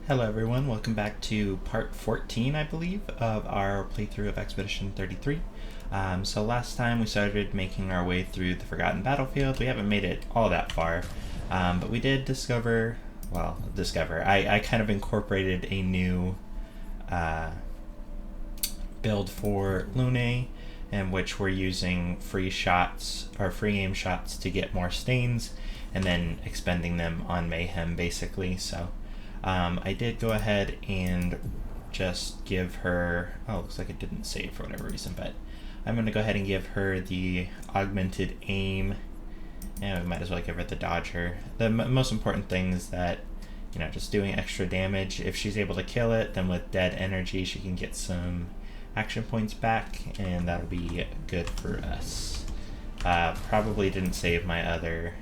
Hello everyone, welcome back to part 14, I believe, of our playthrough of Expedition 33. So last time we started making our way through the Forgotten Battlefield. We haven't made it all that far, but we did discover, I kind of incorporated a new build for Lune, in which we're using free aim shots to get more stains, and then expending them on Mayhem, basically. So I did go ahead and just give her, looks like it didn't save for whatever reason, but I'm going to go ahead and give her the augmented aim, and we might as well give her the dodger. The most important thing is that, just doing extra damage. If she's able to kill it, then with dead energy she can get some action points back, and that'll be good for us. Probably didn't save my other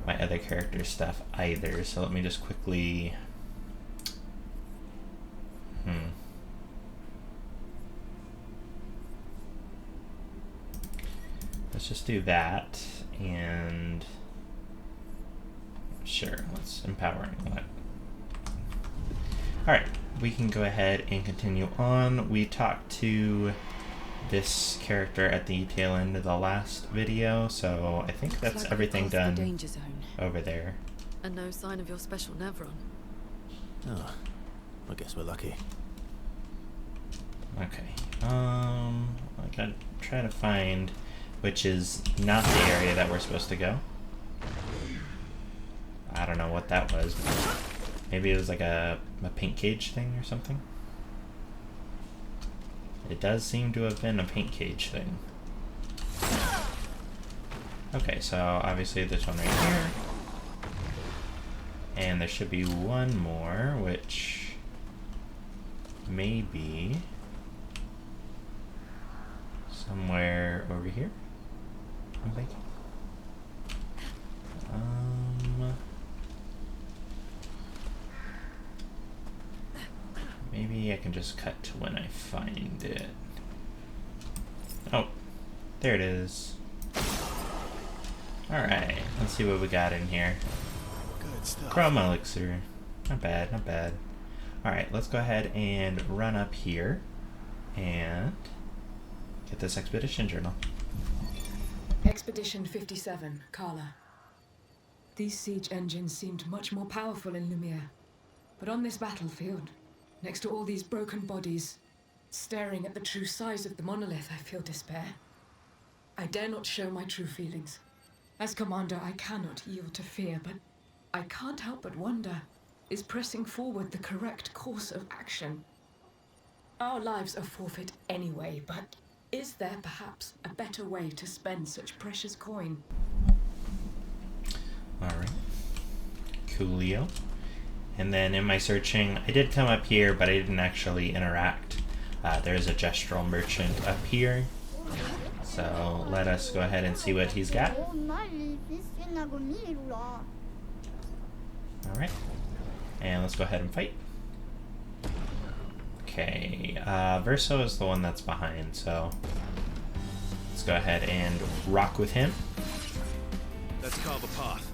character stuff either, so let me just quickly let's just do that, and sure, let's empowering what. Alright, we can go ahead and continue on. We talked to this character at the tail end of the last video, so I think that's like everything done the danger zone over there. And no sign of your special Nevron. Oh, I guess we're lucky. Okay, I gotta try to find which is not the area that we're supposed to go. I don't know what that was. Maybe it was like a paint cage thing or something. It does seem to have been a paint cage thing. Okay, so obviously this one right here. And there should be one more, which may be somewhere over here, I'm thinking. Maybe I can just cut to when I find it. Oh, there it is. Alright, let's see what we got in here. Good stuff. Chrome elixir. Not bad, not bad. Alright, let's go ahead and run up here and get this expedition journal. Expedition 57, Carla. These siege engines seemed much more powerful in Lumiere. But on this battlefield, next to all these broken bodies, staring at the true size of the monolith, I feel despair. I dare not show my true feelings. As commander, I cannot yield to fear, but I can't help but wonder, is pressing forward the correct course of action? Our lives are forfeit anyway, but is there perhaps a better way to spend such precious coin? Alright. Coolio. And then in my searching, I did come up here, but I didn't actually interact. There's a gestural merchant up here. So let us go ahead and see what he's got. Alright. And let's go ahead and fight. Okay, Verso is the one that's behind, so let's go ahead and rock with him. Let's carve a path.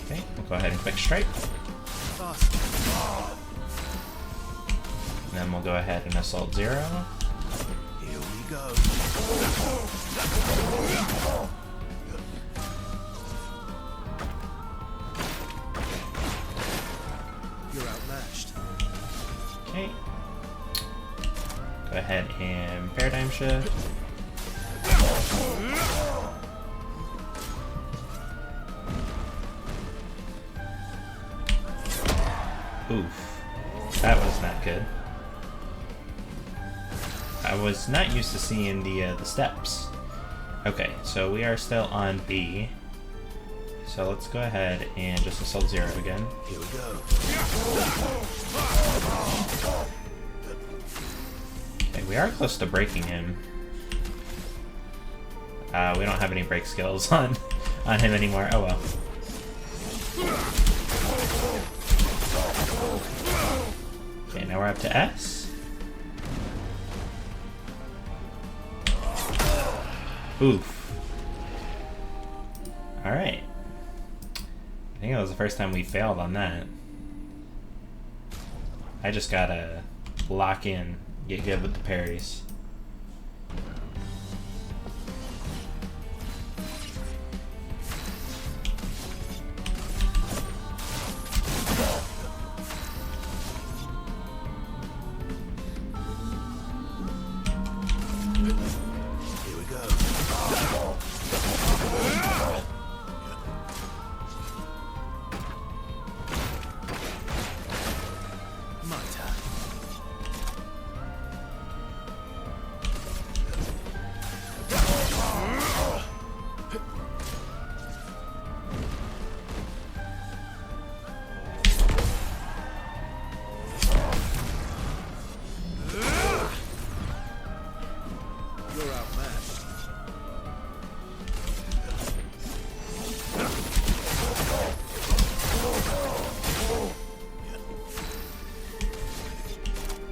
Okay, we'll go ahead and quick strike. And then we'll go ahead and assault 0. Here we go. You're outmatched. Okay. Go ahead and paradigm shift. Oof. That was not good. I was not used to seeing the steps. Okay, so we are still on B. So let's go ahead and just assault 0 again. Here we go. Okay, we are close to breaking him. We don't have any break skills on him anymore. Oh well. Okay, now we're up to S. Oof. Alright. I think that was the first time we failed on that. I just gotta lock in, get good with the parries. Here we go. My turn. You're outmatched.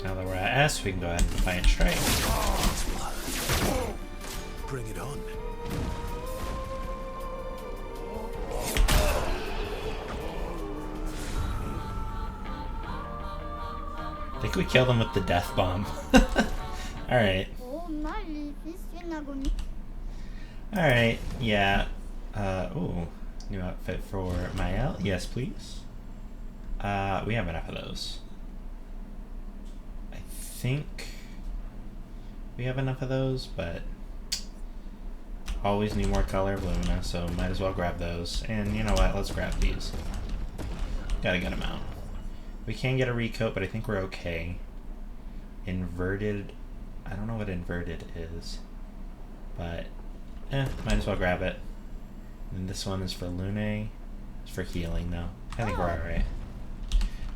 Now that we're at S, we can go ahead and Defiant Strike. Bring it on. I think we killed him with the Death Bomb. Alright. Alright, yeah. Ooh. New outfit for Mael. Yes, please. We have enough of those. I think we have enough of those, but always need more color of Lumina, so might as well grab those. And you know what? Let's grab these. Got a good amount. We can get a recoat, but I think we're okay. Inverted. I don't know what inverted is, but might as well grab it. And this one is for Lune. It's for healing, though. I think we're alright.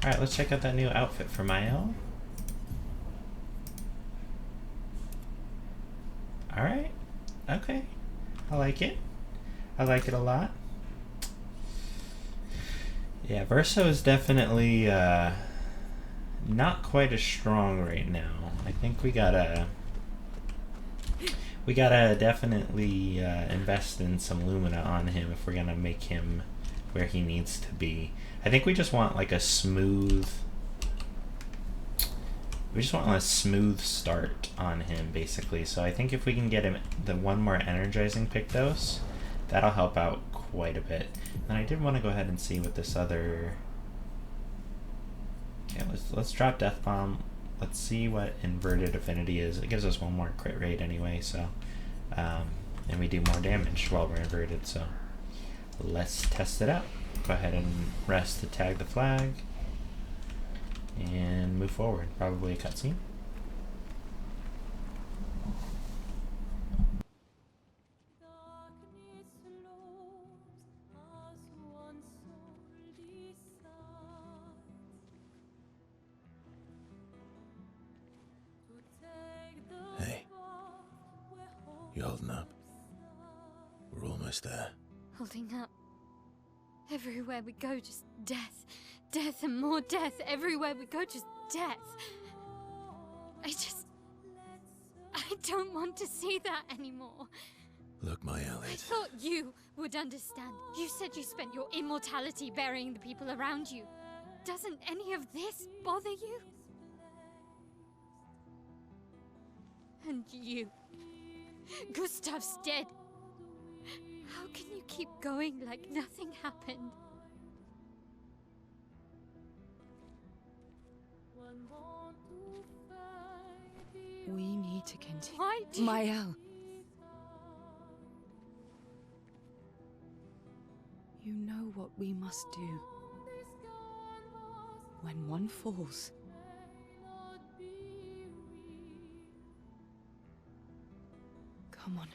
Alright, let's check out that new outfit for Mael. Alright. Okay. I like it. I like it a lot. Yeah, Verso is definitely not quite as strong right now. I think we gotta definitely invest in some Lumina on him if we're gonna make him where he needs to be. I think we just want like a smooth. We just want a smooth start on him, basically. So I think if we can get him the one more energizing Pictos, that'll help out quite a bit. And I did want to go ahead and see what this other. Okay, let's drop Death Bomb. Let's see what Inverted Affinity is. It gives us one more crit rate anyway, so and we do more damage while we're inverted. So let's test it out. Go ahead and rest to tag the flag and move forward. Probably a cutscene. Hey. You holding up? We're almost there. Holding up. Everywhere we go, just death. Death and more death. Everywhere we go, just death. I don't want to see that anymore. Look, Mael, I thought you would understand. You said you spent your immortality burying the people around you. Doesn't any of this bother you? And you. Gustav's dead. How can you keep going like nothing happened? We need to continue. Why do you... Mael. You know what we must do. When one falls, come on.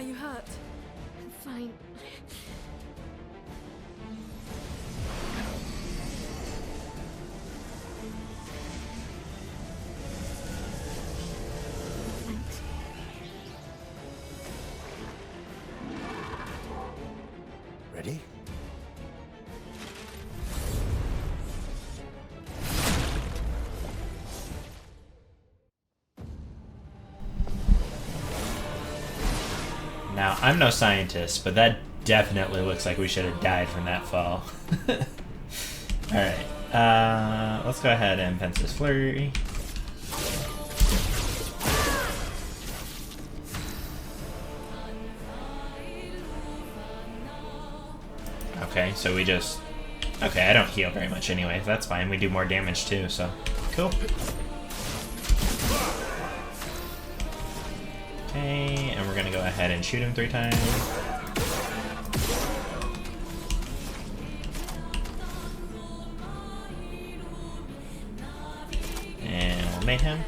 you hurt? I'm fine. Thanks. Ready? Now, I'm no scientist, but that definitely looks like we should have died from that fall. Alright, let's go ahead and Pence's Flurry. Okay, so we just... Okay, I don't heal very much anyway. That's fine. We do more damage too, so... Cool. Okay, and we're gonna go ahead and shoot him 3 times. And we'll mayhem.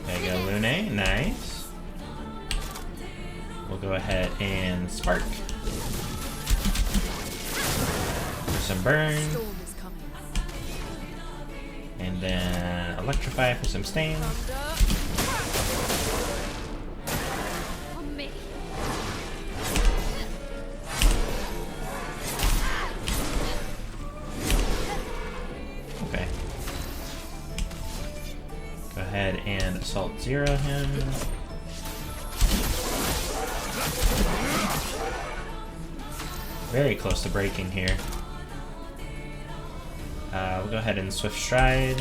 There you go, Lune. Nice. We'll go ahead and spark. For some burn. Storm is coming. And then electrify for some stain. On me. Okay. Go ahead and assault 0 him. Very close to breaking here. We'll go ahead and Swift Stride.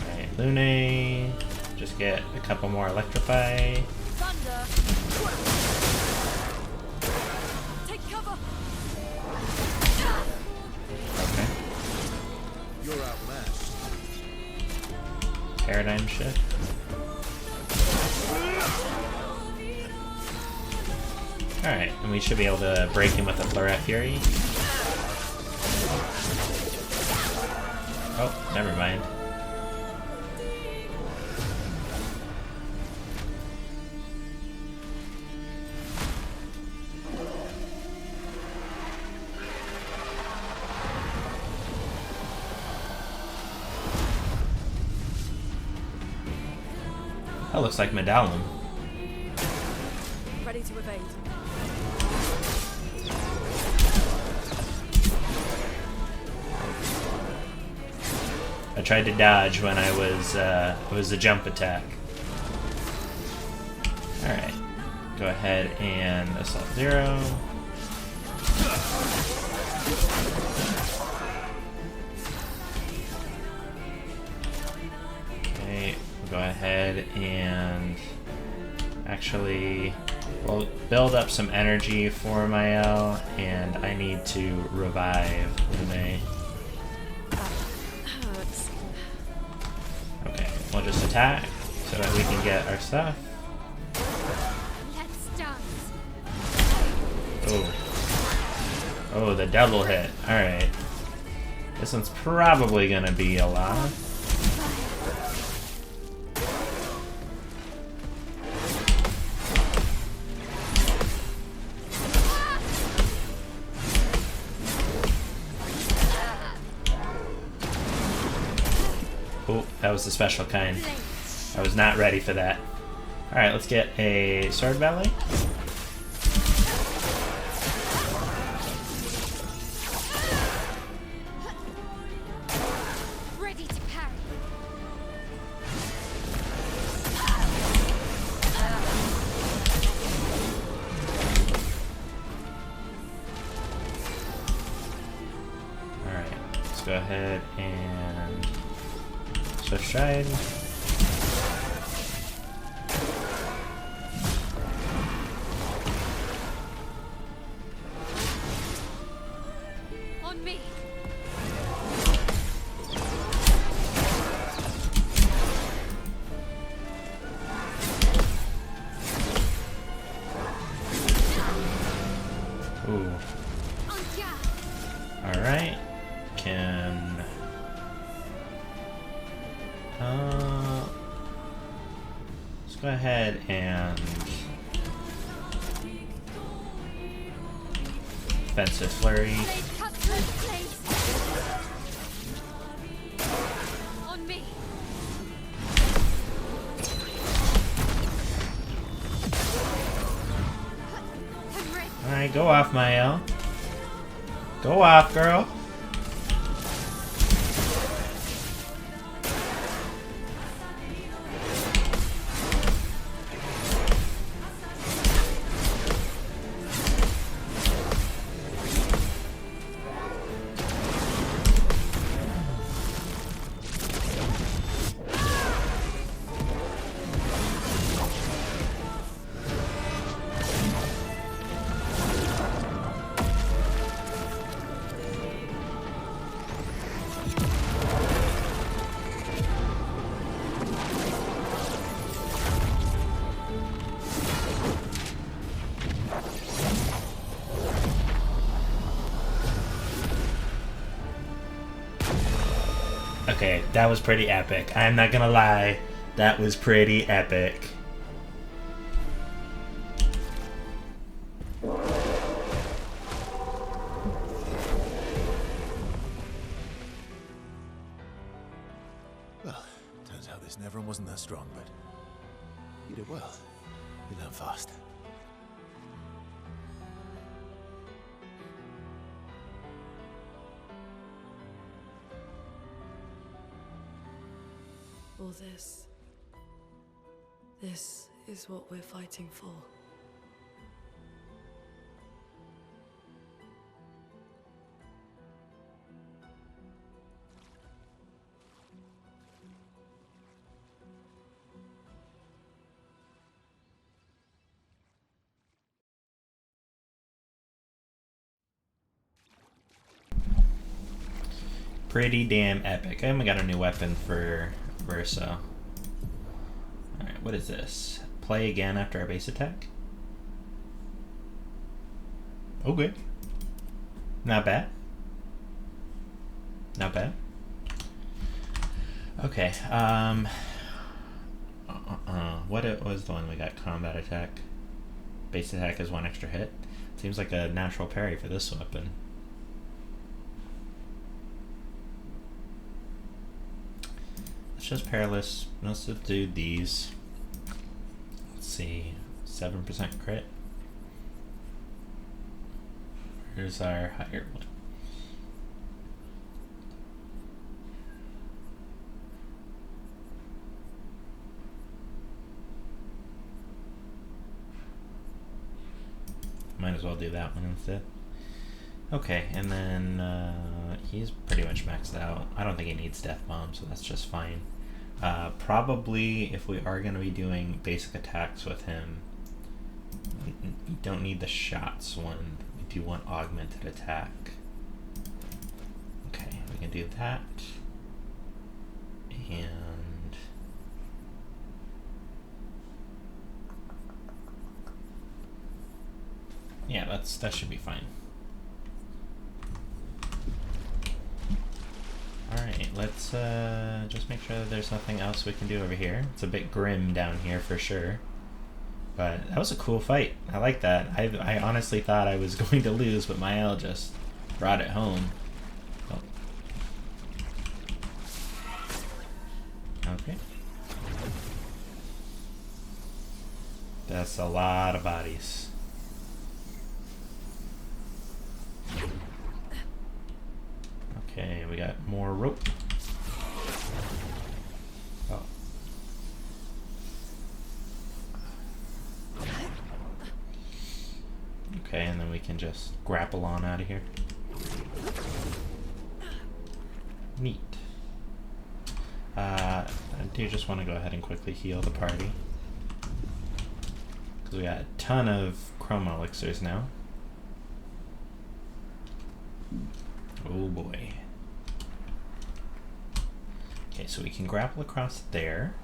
Alright, Lune. Just get a couple more Electrify. Thunder. Take cover. Okay. You're outmatched. Paradigm Shift. Alright, and we should be able to break him with a Flurry Fury. Oh, never mind. That looks like Medallum. Ready to evade. I tried to dodge when I was, it was a jump attack. Alright. Go ahead and Assault 0. Okay, we'll go ahead and actually we'll build up some energy for Mael, and I need to revive Lune. Hurts. Okay, we'll just attack so that we can get our stuff. Let's dance. Oh. Oh, the double hit. Alright. This one's probably gonna be a lot. Oh, that was the special kind. I was not ready for that. Alright, let's get a sword ballet. Ready to parry. Alright, let's go ahead and Swift Stride. On me. Ooh. On ya. Alright. Can Let's go ahead and defensive flurry. Blade cuts through the blades. On me. I'm ready. Alright, go off, Mael. Go off, girl. Okay, that was pretty epic. I'm not gonna lie, that was pretty epic. Well, turns out this Neverin wasn't that strong, but you did well. You learn fast. All this. This is what we're fighting for. Pretty damn epic. And we got a new weapon for Versa. Alright, what is this? Play again after our base attack? Okay. Not bad. Not bad. Okay, what it was the one we got? Combat attack. Base attack is 1 extra hit. Seems like a natural parry for this weapon. Let's just perilous. Let's just do these. Let's see. 7% crit. Here's our higher one. Might as well do that one instead. Okay, and then he's pretty much maxed out. I don't think he needs Death Bomb, so that's just fine. Probably, if we are going to be doing basic attacks with him, we don't need the shots one. We do want augmented attack. Okay, we can do that. And yeah, that should be fine. Alright, let's just make sure that there's nothing else we can do over here. It's a bit grim down here for sure. But that was a cool fight. I like that. I honestly thought I was going to lose, but Mael just brought it home. Oh. Okay. That's a lot of bodies. Okay, we got more rope. Oh. Okay, and then we can just grapple on out of here. Neat. I do just want to go ahead and quickly heal the party. Because we got a ton of chrome elixirs now. Oh boy. Okay, so we can grapple across there.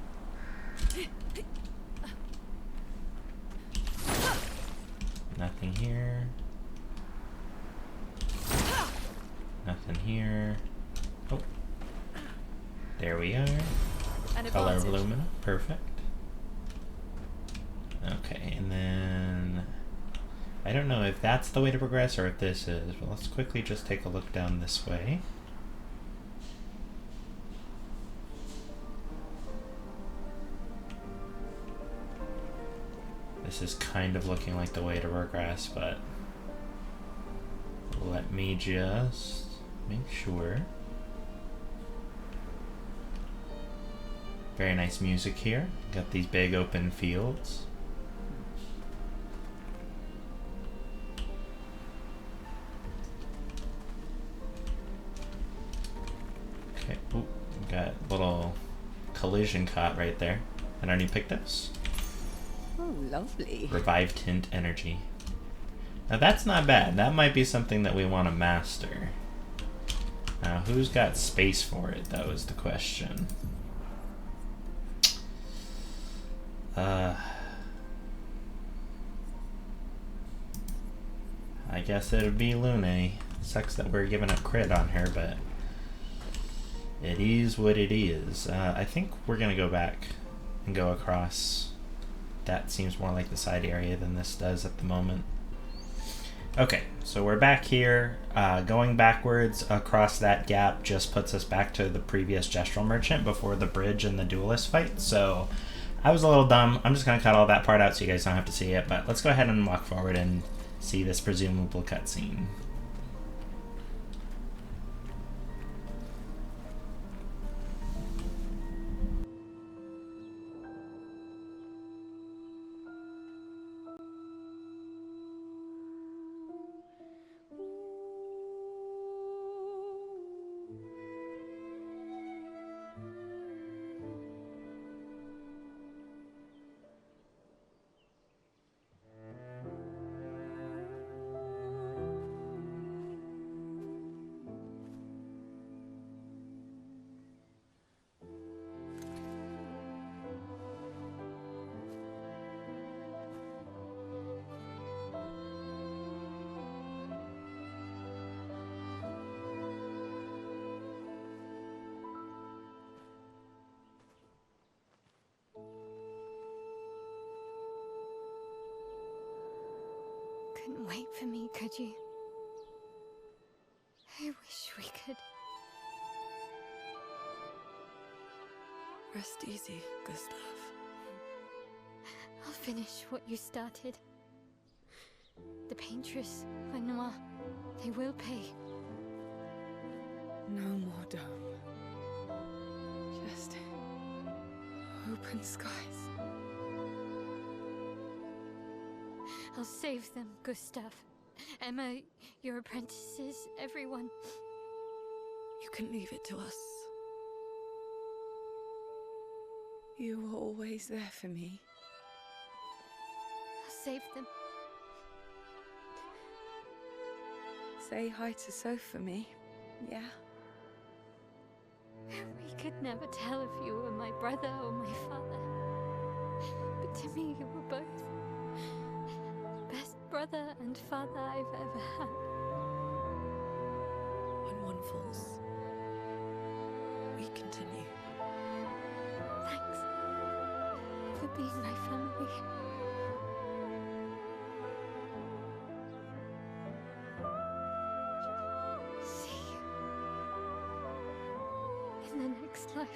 Nothing here. Nothing here. Oh. There we are. An Color of advantage. Lumina, perfect. Okay, and then I don't know if that's the way to progress or if this is, but let's quickly just take a look down this way. This is kind of looking like the way to progress, but let me just make sure. Very nice music here. Got these big open fields. Okay, ooh, got a little collision caught right there. And our new pickups. Oh, lovely. Revive Tint Energy. Now that's not bad. That might be something that we want to master. Now who's got space for it? That was the question. I guess it would be Lune. Sucks that we're giving up crit on her, but it is what it is. I think we're gonna go back and go across. That seems more like the side area than this does at the moment. Okay, so we're back here. Going backwards across that gap just puts us back to the previous Gestural Merchant before the bridge and the duelist fight. So I was a little dumb. I'm just going to cut all that part out so you guys don't have to see it. But let's go ahead and walk forward and see this presumable cutscene. Couldn't wait for me, could you? I wish we could. Rest easy, Gustav. I'll finish what you started. The Paintress, Renoir, they will pay. No more dome. Just open skies. I'll save them, Gustav. Emma, your apprentices, everyone. You can leave it to us. You were always there for me. I'll save them. Say hi to Soph for me, yeah? We could never tell if you were my brother or my father. But to me, you were both. Best brother and father I've ever had. When one falls, we continue. Thanks for being my family. See you in the next life.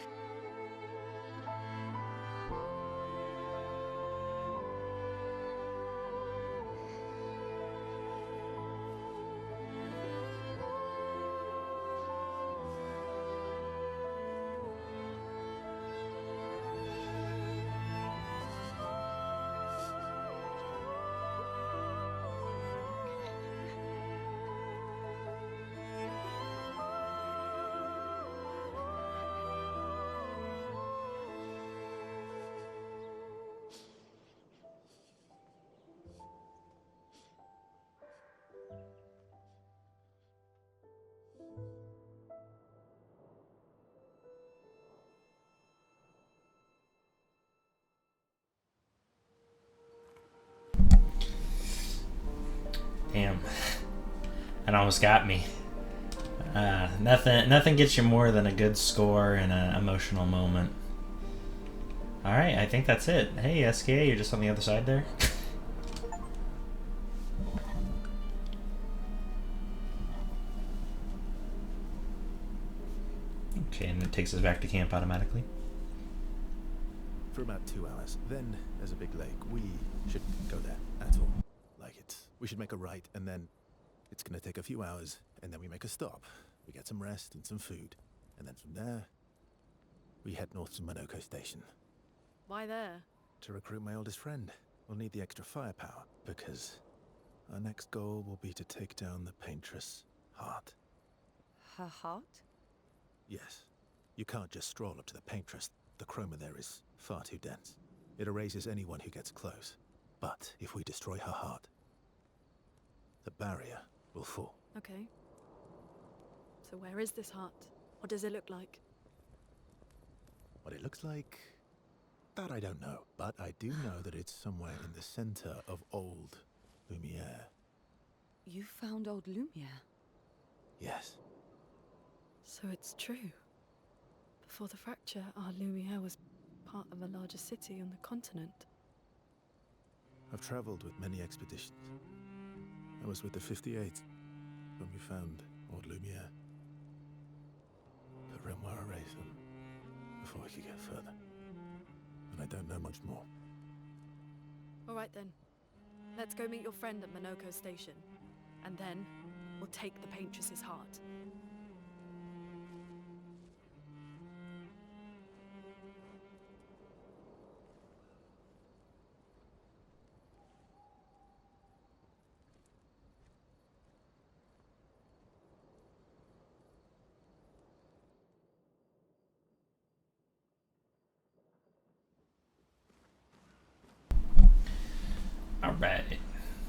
Damn. It almost got me. Nothing gets you more than a good score and an emotional moment. Alright, I think that's it. Hey, SKA, you're just on the other side there. Okay, and it takes us back to camp automatically. For about 2 hours. Then there's a big lake. We shouldn't go there at all. We should make a right, and then it's gonna take a few hours, and then we make a stop. We get some rest and some food. And then from there, we head north to Monoko Station. Why there? To recruit my oldest friend. We'll need the extra firepower, because our next goal will be to take down the Paintress Heart. Her heart? Yes. You can't just stroll up to the Paintress. The chroma there is far too dense. It erases anyone who gets close. But if we destroy her heart, the barrier will fall. Okay. So where is this heart? What does it look like? What it looks like, that I don't know. But I do know that it's somewhere in the center of old Lumiere. You found old Lumiere? Yes. So it's true. Before the fracture, our Lumiere was part of a larger city on the continent. I've traveled with many expeditions. I was with the 58th when we found old Lumiere. But Renoir erased them before we could get further. And I don't know much more. All right then. Let's go meet your friend at Monoko Station. And then, we'll take the Paintress's heart. Alright,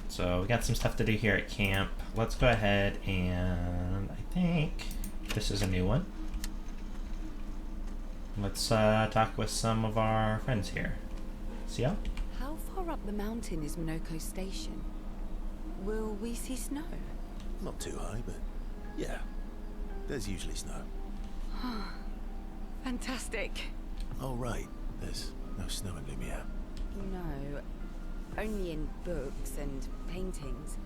so we got some stuff to do here at camp. Let's go ahead and I think this is a new one. Let's talk with some of our friends here. See ya? How far up the mountain is Monoko Station? Will we see snow? Not too high, but yeah. There's usually snow. Fantastic. Oh, right. There's no snow in Lumiere. No, only in books and paintings.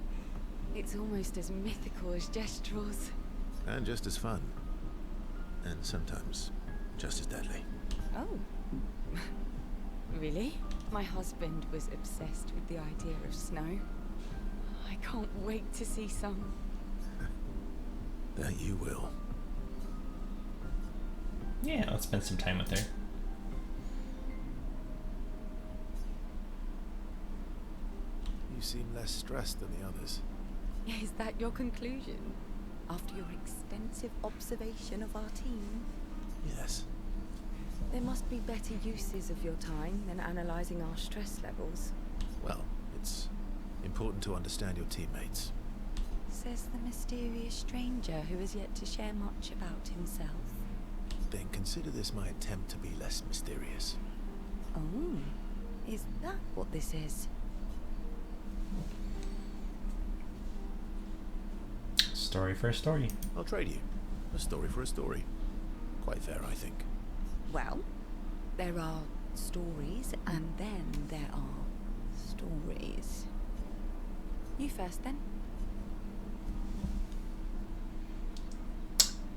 It's almost as mythical as Gestrels. And just as fun. And sometimes just as deadly. Oh. Really? My husband was obsessed with the idea of snow. I can't wait to see some. That you will. Yeah, let's spend some time with her. You seem less stressed than the others. Is that your conclusion? After your extensive observation of our team? Yes. There must be better uses of your time than analysing our stress levels. Well, it's important to understand your teammates. Says the mysterious stranger who has yet to share much about himself. Then consider this my attempt to be less mysterious. Oh, is that what this is? Story for a story. I'll trade you. A story for a story. Quite fair, I think. Well, there are stories and then there are stories. You first then.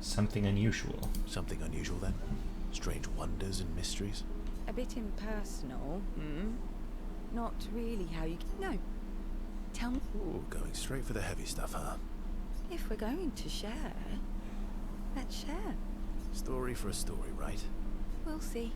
Something unusual. Something unusual then? Strange wonders and mysteries? A bit impersonal, Not really how you... No. Tell me... Ooh, going straight for the heavy stuff, huh? If we're going to share, let's share. Story for a story, right? We'll see.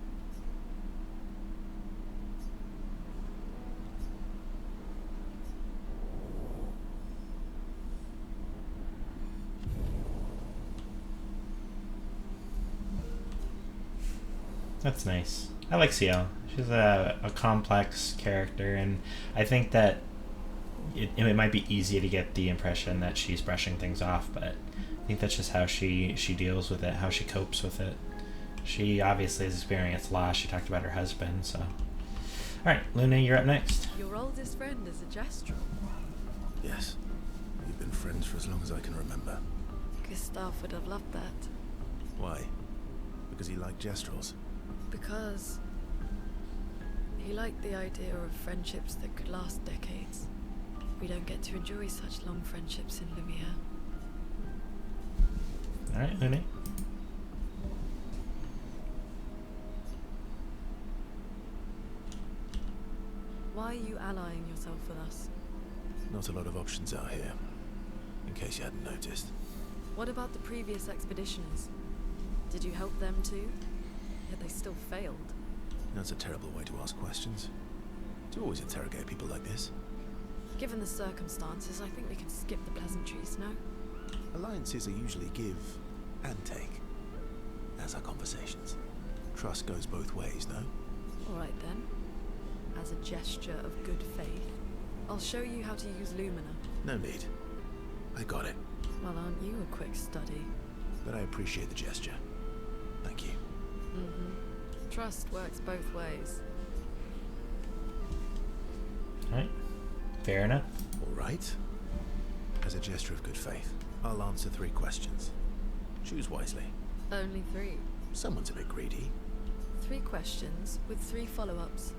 That's nice. I like CL. She's a complex character, and I think that it might be easy to get the impression that she's brushing things off, but I think that's just how she deals with it, how she copes with it. She obviously has experienced loss. She talked about her husband, so. Alright, Luna, you're up next. Your oldest friend is a Gestrel. Yes. We've been friends for as long as I can remember. Gustav would have loved that. Why? Because he liked Gestrels. Because He liked the idea of friendships that could last decades. We don't get to enjoy such long friendships in Lumiere. Alright, Lune. Why are you allying yourself with us? Not a lot of options out here, in case you hadn't noticed. What about the previous expeditioners? Did you help them too? Yet they still failed. That's a terrible way to ask questions. Do you always interrogate people like this? Given the circumstances, I think we can skip the pleasantries, no? Alliances are usually give and take, as are conversations. Trust goes both ways, no? Alright then. As a gesture of good faith, I'll show you how to use Lumina. No need. I got it. Well, aren't you a quick study? But I appreciate the gesture. Thank you. Mm-hmm. Trust works both ways. Alright. Fair enough. All right. As a gesture of good faith, I'll answer 3 questions. Choose wisely. Only 3. Someone's a bit greedy. 3 questions with 3 follow-ups.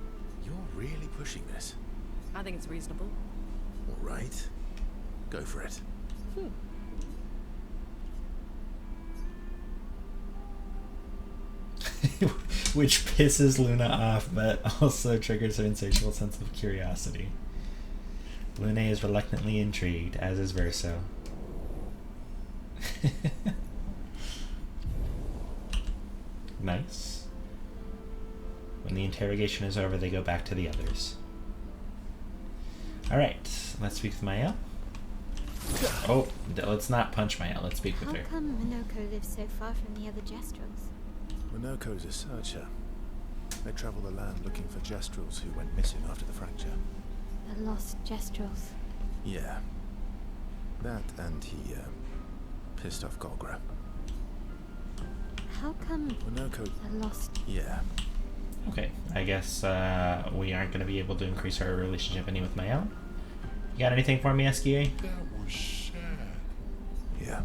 You're really pushing this. I think it's reasonable. All right. Go for it. Which pisses Luna off, but also triggers her insatiable sense of curiosity. Lune is reluctantly intrigued, as is Verso. Nice. When the interrogation is over, they go back to the others. Alright, let's speak with Mael. Oh, let's not punch Mael, let's speak with How her. come Minoko lives so far from the other Gestrels? Minoko's a searcher. They travel the land looking for Gestrels who went missing after the fracture. The lost Gestrels. Yeah. That and he, pissed off Golgra. How come Minoko... the lost... Yeah. Okay, I guess we aren't going to be able to increase our relationship any with Mael. You got anything for me, SKA? That was sad. Yeah.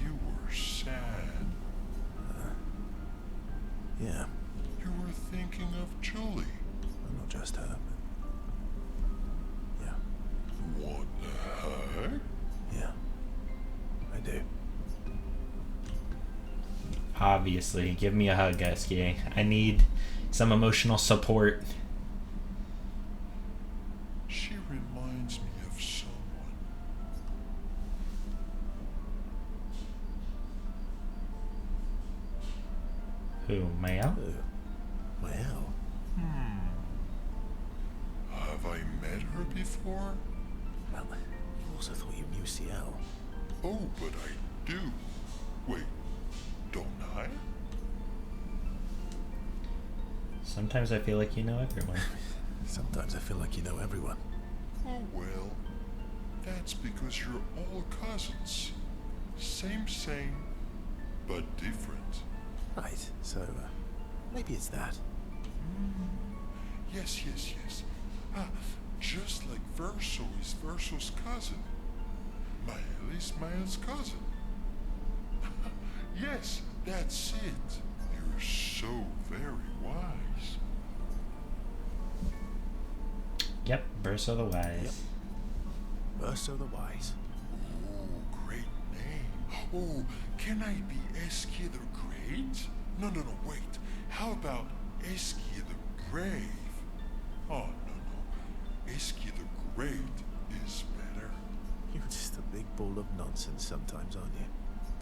You were sad. Yeah. You were thinking of Julie. Well, not just her, but... Yeah. Want a hug? Yeah. I do. Obviously, give me a hug, SKA. I need some emotional support. She reminds me of someone. Who, Mael? Well. Have I met her before? Well, you also thought you knew CL. Oh, but I do. Wait, don't I? Sometimes I feel like you know everyone. Sometimes I feel like you know everyone. Oh, well, that's because you're all cousins. Same, but different. Right, so, maybe it's that. Yes. Ah, just like Verso is Verso's cousin. Mael is Mael's cousin. Yes, that's it. You're so very wise. Yep, Verso the Wise. Yep. Verso the Wise. Oh, great name. Oh, can I be Eskia the Great? No, wait. How about Eskia the Brave? Oh, no. Eskia the Great is better. You're just a big ball of nonsense sometimes, aren't you?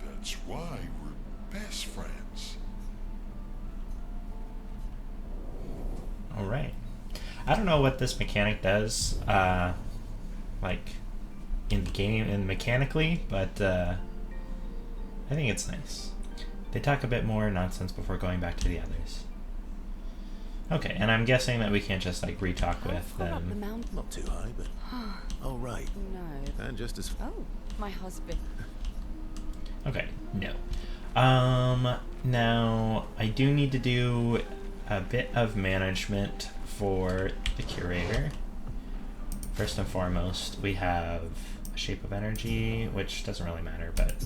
That's why we're best friends. Alright. I don't know what this mechanic does, like, in the game and mechanically, but I think it's nice. They talk a bit more nonsense before going back to the others. Okay, and I'm guessing that we can't just, like, re-talk How with far up the them. mountain? Not too high, but... Oh, right. No. And just as... Oh, my husband. Okay, no. Now, I do need to do a bit of management for the curator. First and foremost, we have a shape of energy, which doesn't really matter, but...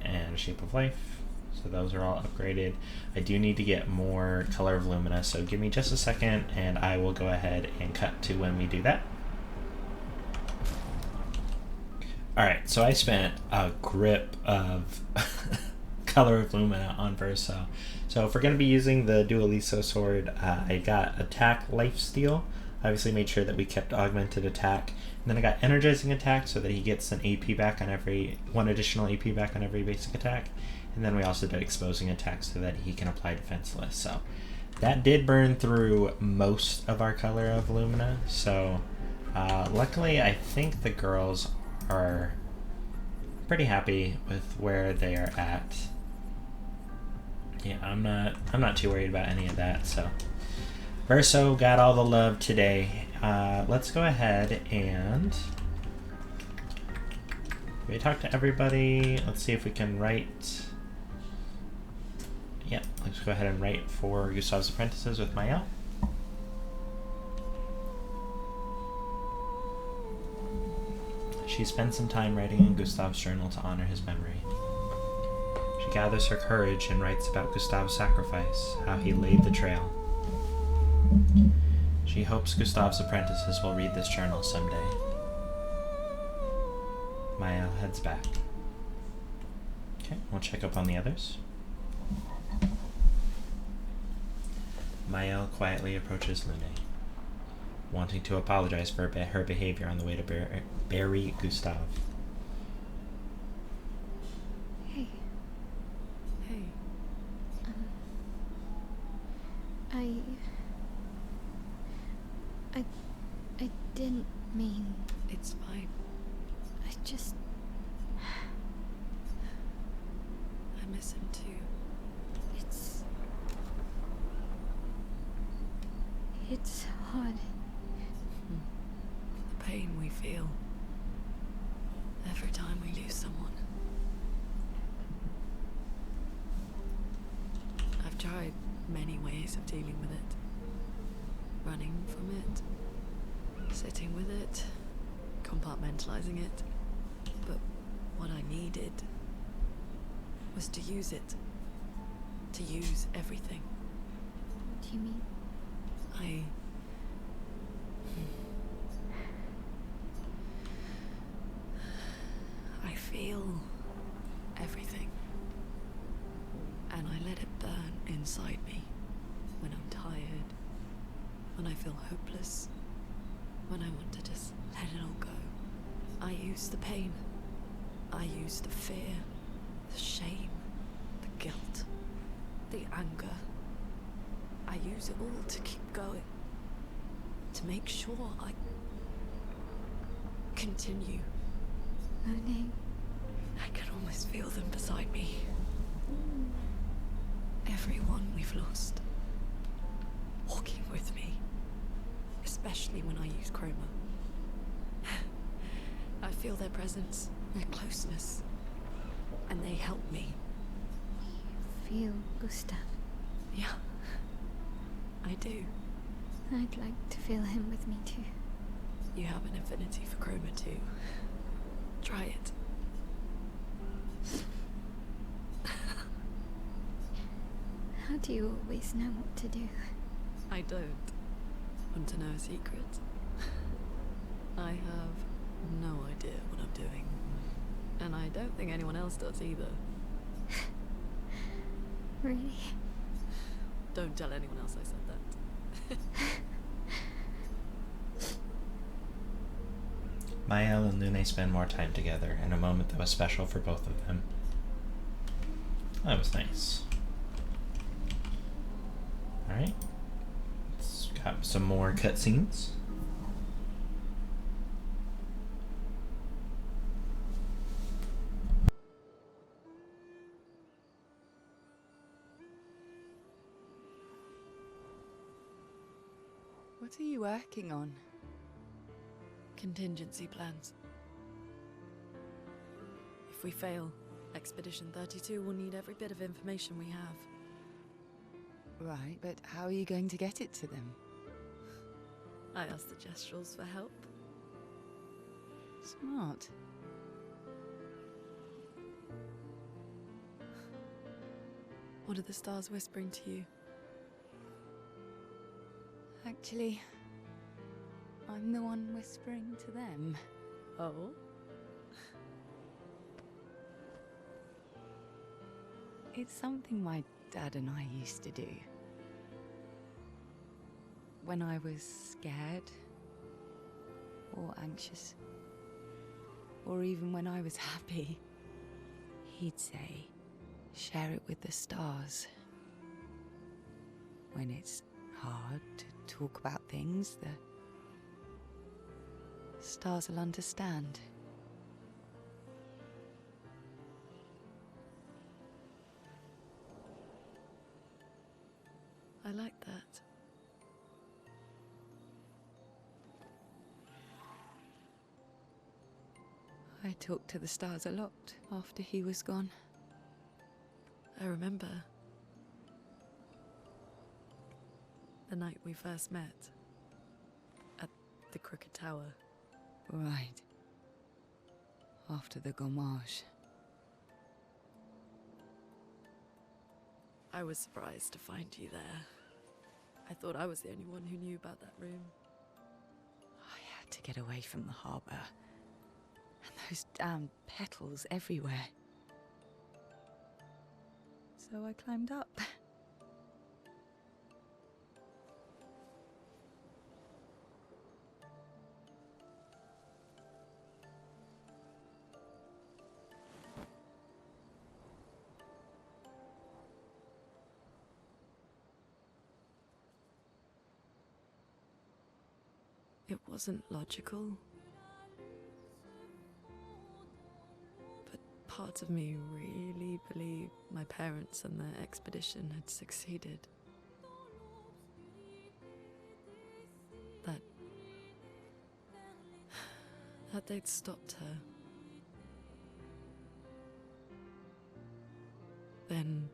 And a shape of life. So those are all upgraded. I do need to get more Color of Lumina, so give me just a second and I will go ahead and cut to when we do that. Alright, so I spent a grip of Color of Lumina on Verso. So if we're going to be using the Dualiso sword, I got Attack Lifesteal. Obviously made sure that we kept Augmented Attack. And then I got Energizing Attack so that he gets an AP back on one additional AP back on every basic attack. And then we also did Exposing Attack so that he can apply Defenseless. So that did burn through most of our Color of Lumina. So luckily I think the girls are pretty happy with where they are at. Yeah, I'm not too worried about any of that. So Verso got all the love today. Let's go ahead and we talk to everybody. Let's see if we can write. Yep, let's go ahead and write for Gustav's apprentices with Mael. She spends some time writing in Gustav's journal to honor his memory. She gathers her courage and writes about Gustav's sacrifice, how he laid the trail. She hopes Gustav's apprentices will read this journal someday. Mael heads back. Okay, we'll check up on the others. Mael quietly approaches Lune, wanting to apologize for her behavior on the way to bury Gustav. Hey. Hey. I didn't mean... It's fine. I just... I miss him too. It's hard. The pain we feel every time we lose someone. I've tried many ways of dealing with it. Running from it, sitting with it, compartmentalizing it. But what I needed was to use it. To use everything. What do you mean? I feel everything. And I let it burn inside me when I'm tired, when I feel hopeless, when I want to just let it all go. I use the pain. I use the fear, the shame, the guilt, the anger. I use it all to keep going. To make sure I continue. Lune. I can almost feel them beside me. Everyone we've lost. Walking with me. Especially when I use Chroma. I feel their presence, their closeness. And they help me. You feel Gustav? Yeah. I do. I'd like to feel him with me too. You have an affinity for Chroma too. Try it. How do you always know what to do? I don't. Want to know a secret? I have no idea what I'm doing. And I don't think anyone else does either. Really? Don't tell anyone else I said that. Mael and Lune spend more time together in a moment that was special for both of them. That was nice. Alright. Let's got some more cutscenes. What are you working on? Contingency plans. If we fail, Expedition 32 will need every bit of information we have. Right, but how are you going to get it to them? I asked the Gestrals for help. Smart. What are the stars whispering to you? Actually, I'm the one whispering to them. Oh? It's something my dad and I used to do. When I was scared, or anxious, or even when I was happy, he'd say, share it with the stars. When it's hard to talk about things, the stars will understand. I like that. I talked to the stars a lot after he was gone. I remember the night we first met at the Crooked Tower. Right. After the gommage. I was surprised to find you there. I thought I was the only one who knew about that room. I had to get away from the harbour. And those damn petals everywhere. So I climbed up. It wasn't logical. But part of me really believed my parents and their expedition had succeeded. That they'd stopped her. Then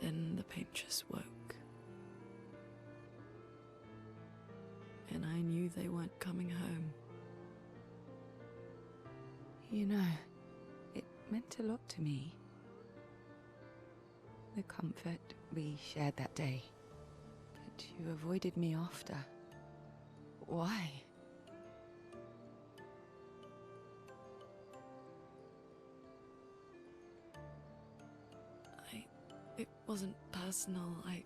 the paint just woke. And I knew they weren't coming home. You know, it meant a lot to me. The comfort we shared that day. But you avoided me after. Why? It wasn't personal. I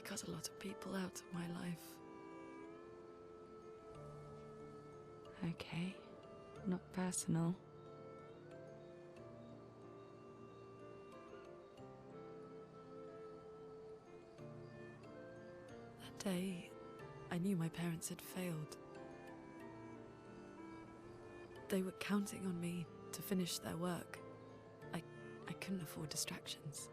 cut a lot of people out of my life. Okay, not personal. That day, I knew my parents had failed. They were counting on me to finish their work. I couldn't afford distractions.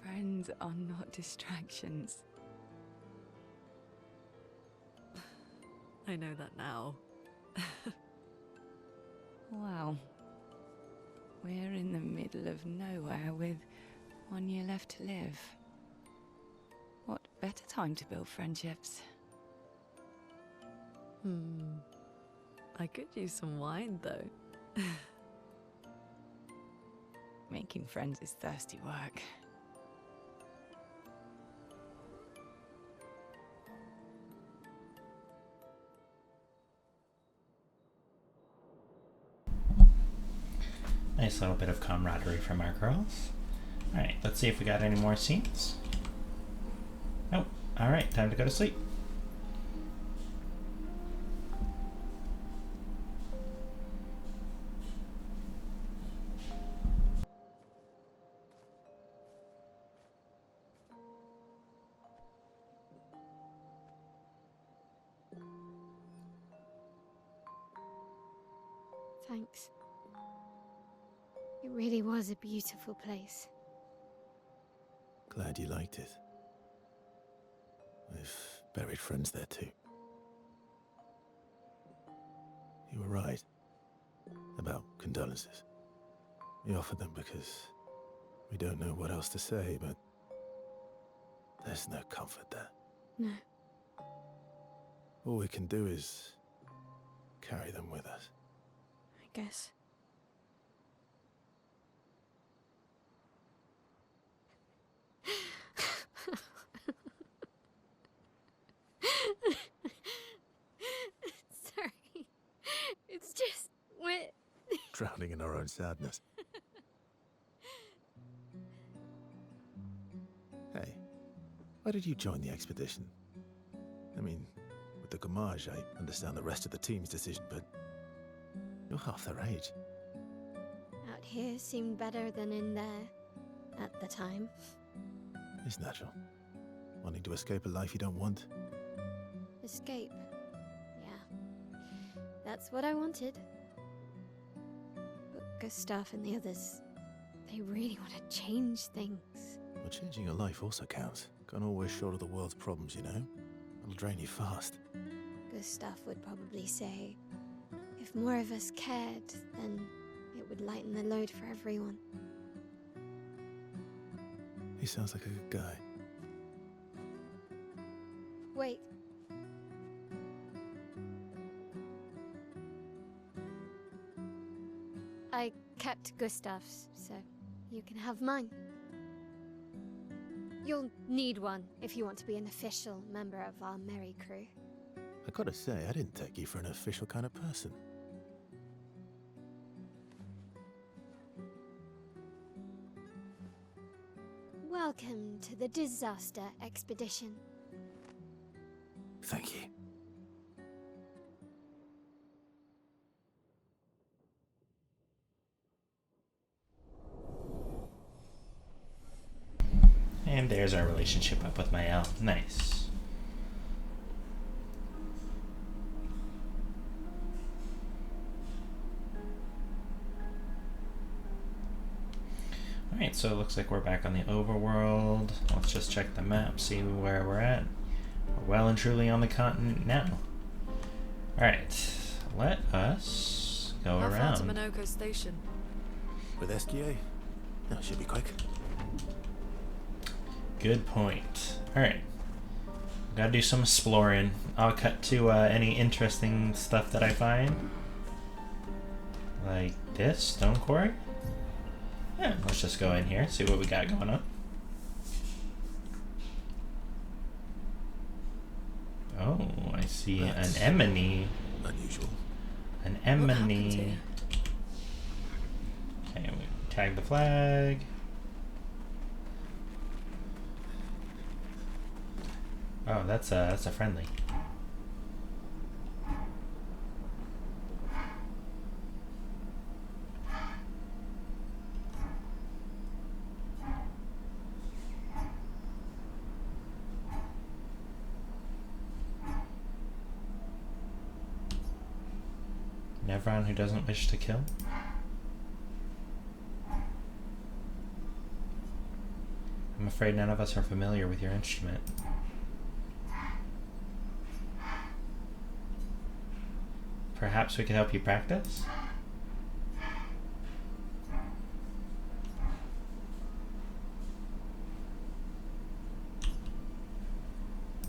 Friends are not distractions. I know that now. Wow. We're in the middle of nowhere with 1 year left to live. What better time to build friendships? I could use some wine, though. Making friends is thirsty work. Nice little bit of camaraderie from our girls. Alright, let's see if we got any more scenes. Nope. Alright, time to go to sleep. Thanks. It really was a beautiful place. Glad you liked it. I've buried friends there too. You were right about condolences. We offered them because we don't know what else to say, but there's no comfort there. No. All we can do is carry them with us. guess. Sorry. It's just wet. Drowning in our own sadness. Hey, why did you join the expedition? I mean, with the Gamage, I understand the rest of the team's decision, but you're half their age. Out here seemed better than in there at the time. It's natural. Wanting to escape a life you don't want. Escape. Yeah. That's what I wanted. But Gustav and the others, they really want to change things. Well, changing your life also counts. Can't always shoulder the world's problems, you know? It'll drain you fast. Gustav would probably say, if more of us cared, then it would lighten the load for everyone. He sounds like a good guy. Wait. I kept Gustav's, so you can have mine. You'll need one if you want to be an official member of our merry crew. I gotta say, I didn't take you for an official kind of person. Welcome to the disaster expedition. Thank you. And there's our relationship up with my elf. Nice. Alright, so it looks like we're back on the overworld. Let's just check the map, see where we're at. We're well and truly on the continent now. Alright, let us go How around. far to Minoko Station? With SGA? No, it should be quick. Good point. Alright. Gotta do some exploring. I'll cut to any interesting stuff that I find. Like this, stone quarry? Yeah, let's just go in here, see what we got going on. Oh, I see That's an emony. unusual. An What happened emony. here? Okay, we tag the flag. Oh, that's a friendly. Nevron who doesn't wish to kill? I'm afraid none of us are familiar with your instrument. Perhaps we could help you practice?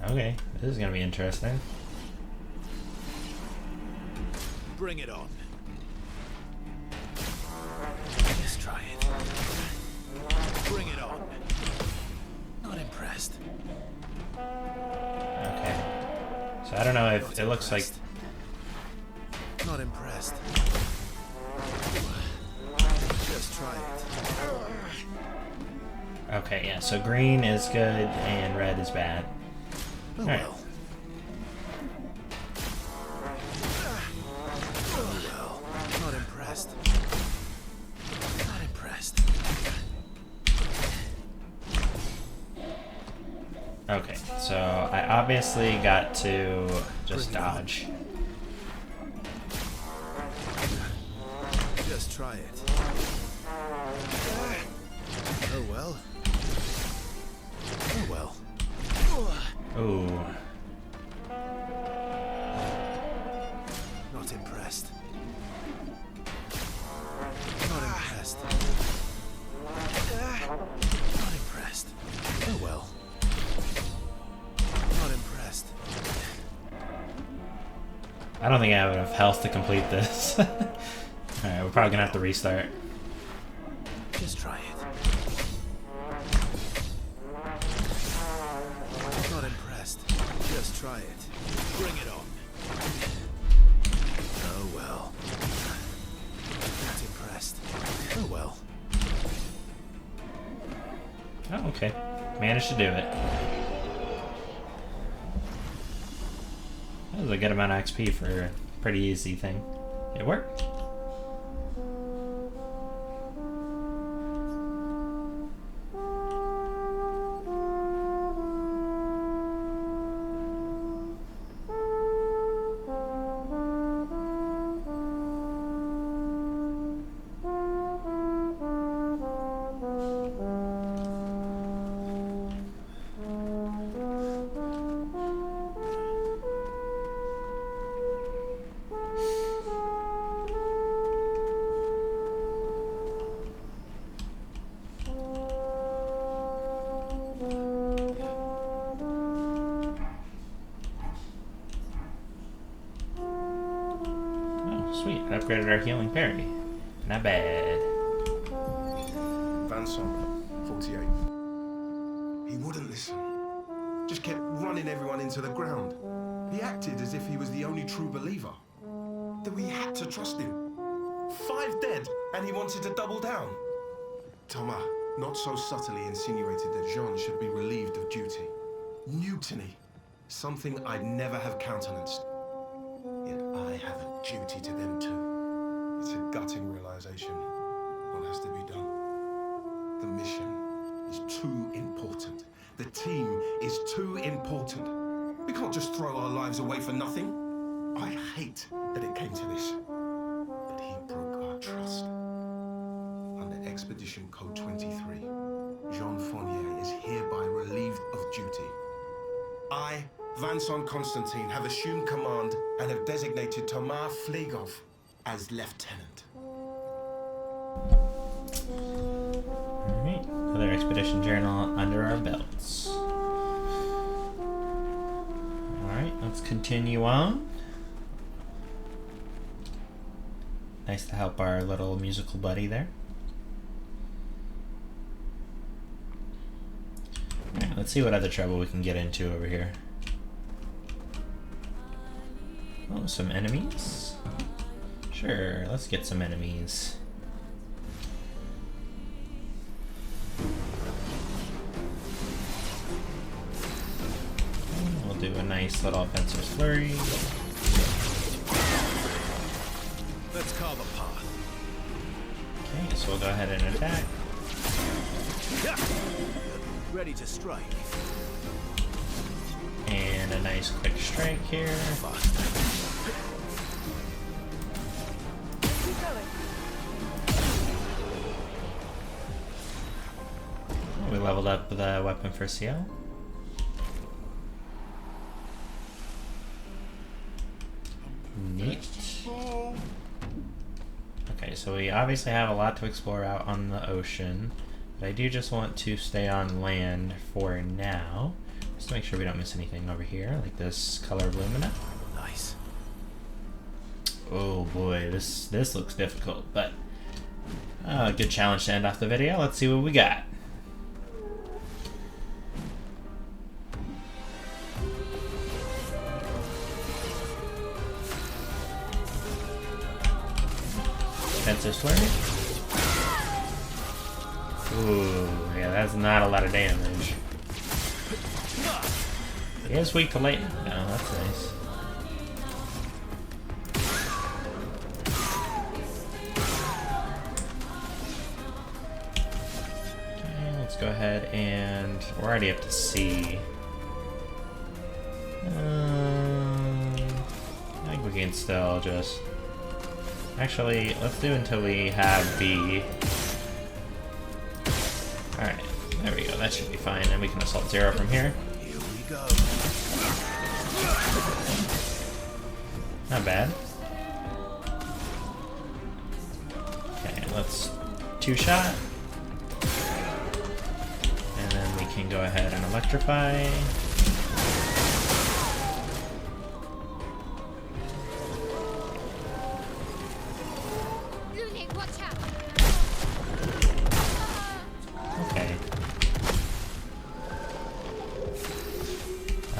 Okay, this is gonna be interesting. Bring it on. Let's try it. Bring it on. Not impressed. Okay. So I don't know if it looks like... Not impressed. Just try it. Okay, yeah, so green is good and red is bad. Oh Alright. well. Oh well. Not impressed. Not impressed. Okay, so I obviously got to just dodge. Just try it. Oh well. Oh well. Ooh. Not impressed. Not impressed. Not impressed. Oh well. Not impressed. I don't think I have enough health to complete this. probably gonna have to restart. Just try it. Not impressed. Just try it. Bring it on. Oh well. Not impressed. Oh well. Oh, okay. Managed to do it. That was a good amount of XP for a pretty easy thing. It worked. Sweet, it upgraded our healing parry. Not bad. Vanson, 48. He wouldn't listen. Just kept running everyone into the ground. He acted as if he was the only true believer. That we had to trust him. 5 dead, and he wanted to double down. Thomas not so subtly insinuated that Jean should be relieved of duty. Mutiny. Something I'd never have countenanced. Yet I have a duty to them too. It's a gutting realization. What has to be done? The mission is too important. The team is too important. We can't just throw our lives away for nothing. I hate that it came to this. But he broke our trust. Under Expedition Code 23, Jean Fournier is hereby relieved of duty. I, Vincent Constantine, have assumed command and have designated Thomas Flegov as lieutenant. Alright, another expedition journal under our belts. Alright, let's continue on. Nice to help our little musical buddy there. Alright, let's see what other trouble we can get into over here. Oh, some enemies? Sure, let's get some enemies. We'll do a nice little offensive flurry. Let's carve a path. Okay, so we'll go ahead and attack. Ready to strike. And a nice quick strike here. We leveled up the weapon for CL. Neat. Okay, so we obviously have a lot to explore out on the ocean, but I do just want to stay on land for now, just to make sure we don't miss anything over here, like this color of Lumina. Nice. Oh boy, this looks difficult, but a good challenge to end off the video. Let's see what we got. Defensive flurry. Ooh, yeah, that's not a lot of damage. He is weak to lightning. No, that's nice. Okay, let's go ahead and we're already up to C. I think we can still just. Actually, let's do until we have B. Alright, there we go. That should be fine. And we can assault 0 from here. Here we go. Not bad. Okay, let's 2-shot. And then we can go ahead and electrify.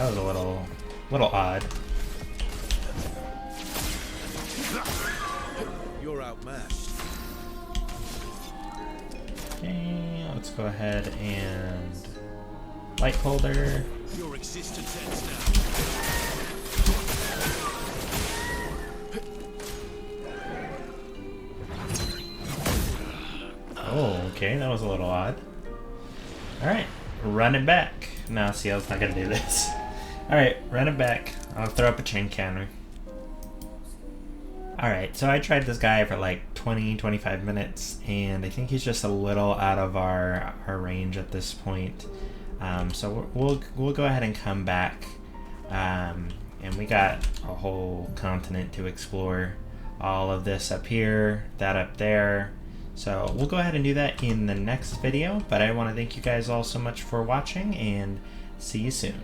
That was a little odd. You're outmatched. Okay, let's go ahead and light holder. Your existence ends now. Oh, okay, that was a little odd. Alright, run it back. No, Seal's not gonna do this. Alright, run it back. I'll throw up a chain counter. Alright, so I tried this guy for like 20-25 minutes, and I think he's just a little out of our range at this point. So we'll go ahead and come back. And we got a whole continent to explore. All of this up here, that up there. So we'll go ahead and do that in the next video, but I want to thank you guys all so much for watching, and see you soon.